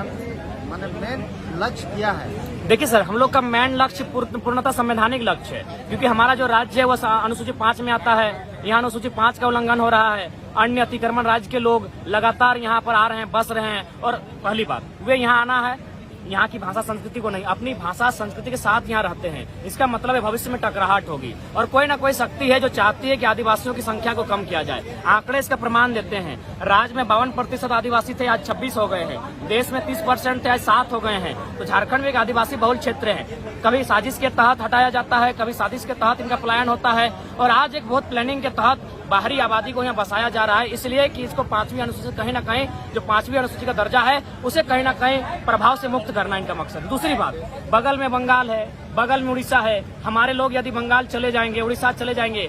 माने मेन लक्ष्य क्या है? देखिए सर, हम लोग का मेन लक्ष्य पूर्णतः संवैधानिक लक्ष्य है, क्योंकि हमारा जो राज्य है वो अनुसूची 5 में आता है। यहाँ अनुसूची 5 का उल्लंघन हो रहा है। अन्य अतिक्रमण राज्य के लोग लगातार यहाँ पर आ रहे हैं, बस रहे हैं, और पहली बात वे यहाँ आना है, यहाँ की भाषा संस्कृति को नहीं, अपनी भाषा संस्कृति के साथ यहाँ रहते हैं। इसका मतलब है भविष्य में टकराहट होगी, और कोई ना कोई शक्ति है जो चाहती है कि आदिवासियों की संख्या को कम किया जाए। आंकड़े इसका प्रमाण देते हैं। राज्य में 52% आदिवासी थे, आज 26 हो गए हैं। देश में 30% थे, आज 7 हो गए हैं। तो झारखंड में एक आदिवासी बहुल क्षेत्र है। कभी साजिश के तहत हटाया जाता है, कभी साजिश के तहत इनका पलायन होता है, और आज एक बहुत प्लानिंग के तहत बाहरी आबादी को यहाँ बसाया जा रहा है, इसलिए कि इसको 5वीं अनुसूची कहीं ना कहीं जो 5वीं अनुसूची का दर्जा है उसे कहीं ना कहीं प्रभाव से मुक्त करना इनका मकसद। दूसरी बात, बगल में बंगाल है, बगल में उड़ीसा है। हमारे लोग यदि बंगाल चले जाएंगे, उड़ीसा चले जाएंगे,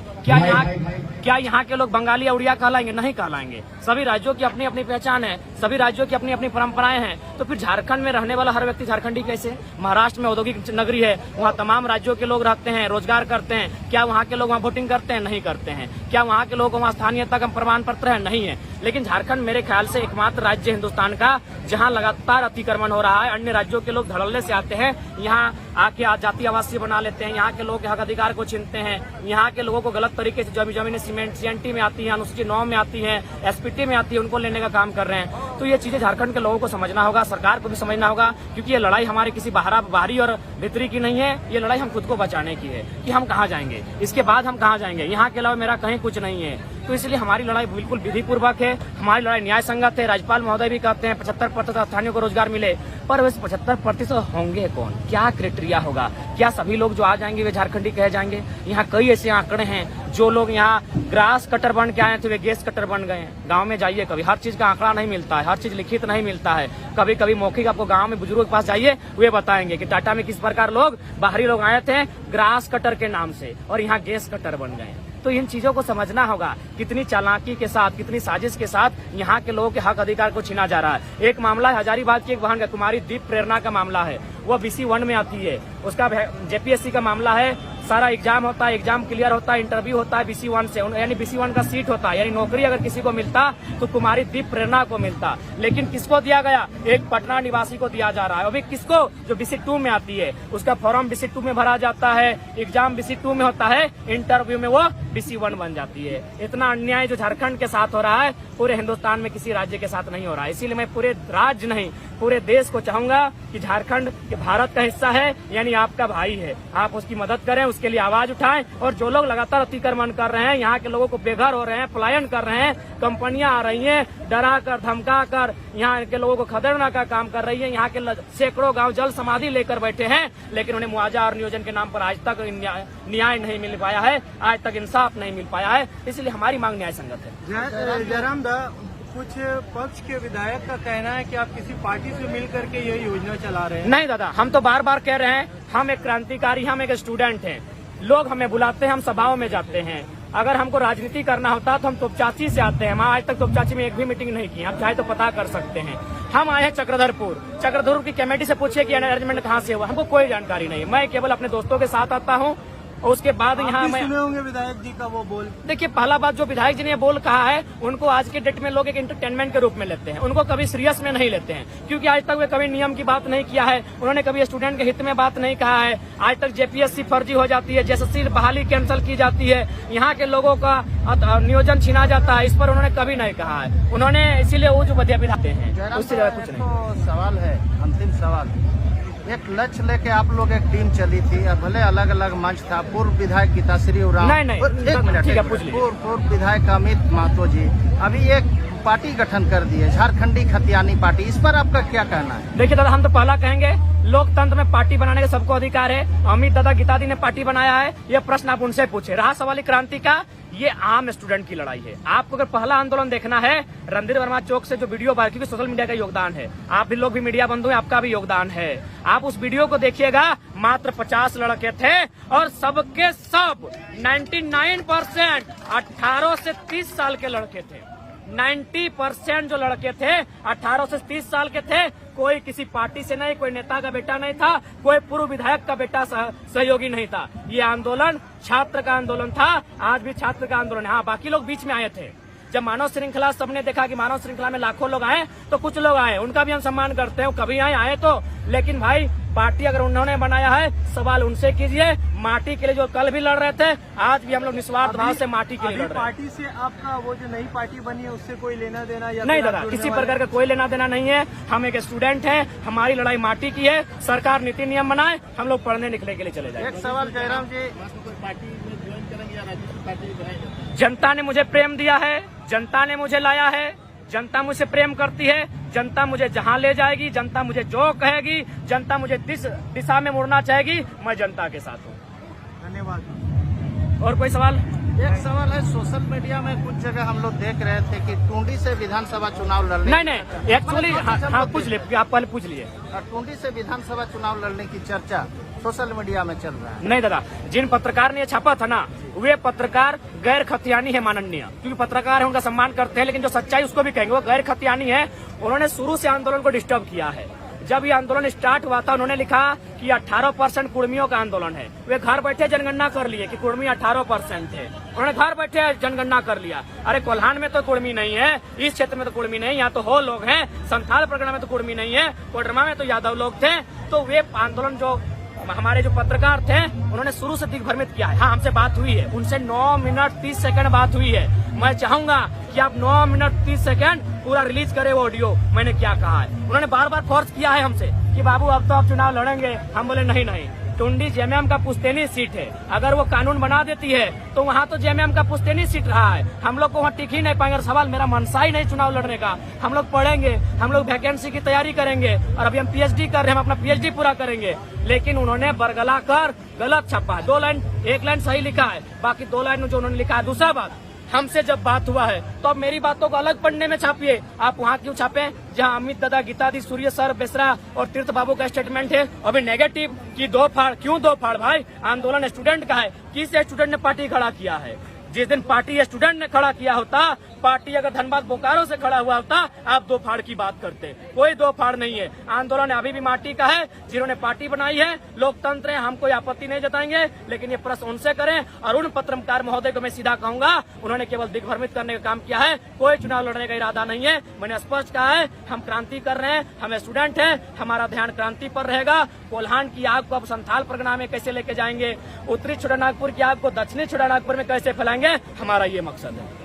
क्या यहाँ के लोग बंगाली या उड़िया कहलाएंगे? नहीं कहलाएंगे। सभी राज्यों की अपनी अपनी पहचान है, सभी राज्यों की अपनी अपनी परंपराएं हैं। तो फिर झारखंड में रहने वाला हर व्यक्ति झारखंडी कैसे? महाराष्ट्र में औद्योगिक नगरी है, वहाँ तमाम राज्यों के लोग रहते हैं, रोजगार करते हैं। क्या वहाँ के लोग वहाँ वोटिंग करते हैं? नहीं करते हैं। क्या वहाँ के लोग वहाँ स्थानीयता का प्रमाण पत्र है? नहीं है। लेकिन झारखंड मेरे ख्याल से एकमात्र राज्य हिंदुस्तान का जहाँ लगातार अतिक्रमण हो रहा है। अन्य राज्यों के लोग धड़ल्ले से आते हैं, यहाँ आके जाति आवासीय बना लेते हैं, यहाँ के लोग के हक अधिकार को छीनते हैं, यहाँ के लोगों को गलत तरीके से जमीन सीएनटी में आती है, अनुसूची 9 में आती है, एसपीटी में आती है, उनको लेने का काम कर रहे हैं। तो ये चीजें झारखंड के लोगों को समझना होगा, सरकार को भी समझना होगा, क्योंकि ये लड़ाई हमारे किसी बाहरी और भीतरी की नहीं है। ये लड़ाई हम खुद को बचाने की है कि हम कहाँ जाएंगे, इसके बाद हम कहाँ जाएंगे। यहाँ के अलावा मेरा कहीं कुछ नहीं है। तो इसलिए हमारी लड़ाई बिल्कुल विधिपूर्वक है, हमारी लड़ाई न्याय संगत है। राज्यपाल महोदय भी कहते हैं 75% स्थानीय को रोजगार मिले, पर वैसे 75% होंगे कौन? क्या क्राइटेरिया होगा? क्या सभी लोग जो आ जाएंगे वे झारखंडी कहे जाएंगे? यहाँ कई ऐसे आंकड़े हैं, जो लोग यहाँ ग्रास कटर बन के आए थे वे गैस कटर बन गए हैं। गांव में जाइए, कभी हर चीज का आंकड़ा नहीं मिलता है, हर चीज लिखित नहीं मिलता है। कभी कभी मौखिक आपको गांव में बुजुर्गों के पास जाइए, वे बताएंगे कि टाटा में किस प्रकार लोग बाहरी लोग आए थे ग्रास कटर के नाम से, और यहाँ गैस कटर बन गए। तो इन चीजों को समझना होगा, कितनी चालाकी के साथ, कितनी साजिश के साथ यहाँ के लोगों के हक अधिकार को छीना जा रहा है। एक मामला है हजारीबाग की एक बहन का, कुमारी दीप प्रेरणा का मामला है, वो BC 1 में आती है। उसका JPSC का मामला है, सारा एग्जाम होता है, एग्जाम क्लियर होता है, इंटरव्यू होता है BC 1 से, यानी BC 1 का सीट होता है, यानी नौकरी अगर किसी को मिलता तो कुमारी दीप प्रेरणा को मिलता। लेकिन किसको दिया गया? एक पटना निवासी को दिया जा रहा है। अभी किसको? जो BC 2 में आती है, उसका फॉर्म BC 2 में भरा जाता है, एग्जाम BC 2 में होता है, इंटरव्यू में वो BC 1 बन जाती है। इतना अन्याय जो झारखंड के साथ हो रहा है, पूरे हिंदुस्तान में किसी राज्य के साथ नहीं हो रहा है। इसीलिए मैं पूरे राज्य नहीं, पूरे देश को चाहूंगा कि झारखंड भारत का हिस्सा है, यानी आपका भाई है, आप उसकी मदद करें, उसके लिए आवाज उठाएं। और जो लोग लगातार अतिक्रमण कर रहे हैं, यहाँ के लोगों को बेघर हो रहे हैं, पलायन कर रहे हैं, कंपनियां आ रही हैं डरा कर धमका कर, यहाँ के लोगों को खदेड़ना का काम कर रही है। यहाँ के सैकड़ों गांव जल समाधि लेकर बैठे हैं, लेकिन उन्हें मुआवजा और नियोजन के नाम पर आज तक न्याय नहीं मिल पाया है, आज तक इंसाफ नहीं मिल पाया है। इसलिए हमारी मांग न्याय संगत है। जयराम दा, कुछ पक्ष के विधायक का कहना है कि आप किसी पार्टी से मिल करके ये योजना चला रहे हैं। नहीं दादा, हम तो बार बार कह रहे हैं, हम एक क्रांतिकारी, हम एक स्टूडेंट हैं। लोग हमें बुलाते हैं, हम सभाओं में जाते हैं। अगर हमको राजनीति करना होता तो हम तोपचाची से आते हैं। हम आज तक तोपचाची में एक भी मीटिंग नहीं की, आप चाहे तो पता कर सकते हैं। हम आए हैं चक्रधरपुर की कमेटी से पूछिए कि अरेंजमेंट कहाँ से हुआ, हमको कोई जानकारी नहीं। मैं केवल अपने दोस्तों के साथ आता हूँ, और उसके बाद यहाँ मैं सुने होंगे विधायक जी का वो बोल। देखिए, पहला बात जो विधायक जी ने बोल कहा है, उनको आज के डेट में लोग एक एंटरटेनमेंट के रूप में लेते हैं, उनको कभी सीरियस में नहीं लेते हैं, क्योंकि आज तक वे कभी नियम की बात नहीं किया है, उन्होंने कभी स्टूडेंट के हित में बात नहीं कहा है। आज तक JPSC फर्जी हो जाती है, JSSC बहाली कैंसिल की जाती है, यहाँ के लोगों का नियोजन छीना जाता है, इस पर उन्होंने कभी नहीं कहा है। उन्होंने इसीलिए वो जो बदिया बिठाते हैं, उससे ज्यादा कुछ नहीं। सवाल है, अंतिम सवाल, एक लक्ष्य लेके आप लोग एक टीम चली थी, भले अलग अलग मंच था। पूर्व विधायक गीताश्री उरांव, नहीं, एक मिनट, पूर्व विधायक अमित महतो जी अभी एक पार्टी गठन कर दी है, झारखंडी खतियानी पार्टी, इस पर आपका क्या कहना है? देखिए दादा, हम तो पहला कहेंगे, लोकतंत्र में पार्टी बनाने का सबको अधिकार है। अमित दादा गीतादी ने पार्टी बनाया है, ये प्रश्न आप उनसे पूछे। रहा सवाल क्रांति का, ये आम स्टूडेंट की लड़ाई है। आपको अगर पहला आंदोलन देखना है, रणधीर वर्मा चौक से जो वीडियो बाहर, क्योंकि सोशल मीडिया का योगदान है, आप भी लोग भी मीडिया बंधु हैं, आपका भी योगदान है। आप उस वीडियो को देखिएगा, मात्र 50 लड़के थे, और सबके सब 99% 18 से 30 साल के लड़के थे। 90% जो लड़के थे 18 से 30 साल के थे। कोई किसी पार्टी से नहीं, कोई नेता का बेटा नहीं था, कोई पूर्व विधायक का बेटा सहयोगी नहीं था। ये आंदोलन छात्र का आंदोलन था, आज भी छात्र का आंदोलन है। हाँ, बाकी लोग बीच में आए थे। जब मानव श्रृंखला सबने देखा कि मानव श्रृंखला में लाखों लोग आए तो कुछ लोग आए, उनका भी हम सम्मान करते हैं, कभी आए तो। लेकिन भाई पार्टी अगर उन्होंने बनाया है, सवाल उनसे कीजिए। माटी के लिए जो कल भी लड़ रहे थे, आज भी हम लोग निस्वार्थ भाव से माटी के लिए लड़ रहे हैं। पार्टी से आपका वो जो नई पार्टी बनी है उससे कोई लेना देना या नहीं दादा, किसी प्रकार का कोई लेना देना नहीं है। हम एक स्टूडेंट हैं, हमारी लड़ाई माटी की है। सरकार नीति नियम बनाए, हम लोग पढ़ने निकलने के लिए चले जाए। एक सवाल जयराम जी, जनता ने मुझे प्रेम दिया है, जनता ने मुझे लाया है, जनता मुझसे प्रेम करती है, जनता मुझे जहां ले जाएगी, जनता मुझे जो कहेगी, जनता मुझे जिस दिशा में मुड़ना चाहेगी, मैं जनता के साथ हूँ। धन्यवाद। और कोई सवाल? एक सवाल है, सोशल मीडिया में कुछ जगह हम लोग देख रहे थे कि टुंडी से विधानसभा चुनाव लड़ने नहीं, एक्चुअली हाँ पूछ लिए, आप पहले पूछ लिए। टुंडी से विधानसभा चुनाव लड़ने की चर्चा सोशल मीडिया में चल रहा है। नहीं दादा, जिन पत्रकार ने ये छापा था ना, वे पत्रकार गैर खतियानी है माननीय, क्योंकि पत्रकार है, उनका सम्मान करते हैं, लेकिन जो सच्चाई उसको भी कहेंगे, वो गैर खतियानी है। उन्होंने शुरू से आंदोलन को डिस्टर्ब किया है। जब ये आंदोलन स्टार्ट हुआ था, उन्होंने लिखा कि 18% कुर्मियों का आंदोलन है। वे घर बैठे जनगणना कर लिए कि कुर्मी 18% थे, उन्होंने घर बैठे जनगणना कर लिया। अरे कोल्हान में तो कुर्मी नहीं है, इस क्षेत्र में तो कुर्मी नहीं, यहाँ तो हो लोग हैं। संथाल परगना में तो कुर्मी नहीं है, कोडरमा में तो यादव लोग थे। तो वे आंदोलन जो हमारे जो पत्रकार थे, उन्होंने शुरू से दिग्भ्रमित किया है। हाँ, हमसे बात हुई है, उनसे 9 मिनट 30 सेकंड बात हुई है। मैं चाहूंगा कि आप 9 मिनट 30 सेकंड पूरा रिलीज करें वो ऑडियो, मैंने क्या कहा है। उन्होंने बार बार फोर्स किया है हमसे कि बाबू अब तो आप चुनाव लड़ेंगे। हम बोले नहीं नहीं, टुंडी जेएमएम का पुश्तैनी सीट है, अगर वो कानून बना देती है तो वहाँ तो जेएमएम का पुश्तैनी सीट रहा है, हम लोग को वहाँ टिक ही नहीं पाएंगे। सवाल मेरा मनसा ही नहीं चुनाव लड़ने का। हम लोग पढ़ेंगे, हम लोग वैकेंसी की तैयारी करेंगे, और अभी हम पीएचडी कर रहे हैं, हम अपना पीएचडी पूरा करेंगे। लेकिन उन्होंने बरगला कर गलत छापा है। 2 लाइन, 1 लाइन सही लिखा है, बाकी 2 लाइन जो उन्होंने लिखा है। दूसरा बात, हमसे जब बात हुआ है तो अब मेरी बातों को अलग पढ़ने में छापिए। आप वहाँ क्यों छापे जहाँ अमित दादा, गीतादी, सूर्य सर, बेसरा और तीर्थ बाबू का स्टेटमेंट है। अभी नेगेटिव की 2 फाड़, क्यों 2 फाड़ भाई? आंदोलन स्टूडेंट का है, किस स्टूडेंट ने पार्टी खड़ा किया है? जिस दिन पार्टी स्टूडेंट ने खड़ा किया होता, पार्टी अगर धनबाद बोकारो से खड़ा हुआ होता, आप 2 फाड़ की बात करते। कोई 2 फाड़ नहीं है। आंदोलन अभी भी माटी का है, जिन्होंने पार्टी बनाई है, लोकतंत्र है, हम कोई आपत्ति नहीं जताएंगे। लेकिन ये प्रश्न उनसे करें, और उन पत्रकार महोदय को मैं सीधा कहूंगा, उन्होंने केवल दिग्भ्रमित करने का काम किया है, कोई चुनाव लड़ने का इरादा नहीं है। मैंने स्पष्ट कहा है, हम क्रांति कर रहे हैं, हम स्टूडेंट हैं, हमारा ध्यान क्रांति पर रहेगा। कोल्हान की आग को अब संथाल परगना में कैसे लेके जाएंगे, उत्तरी छोटानागपुर की आग को दक्षिणी छोटानागपुर में कैसे फैलाएंगे, हमारा ये मकसद है।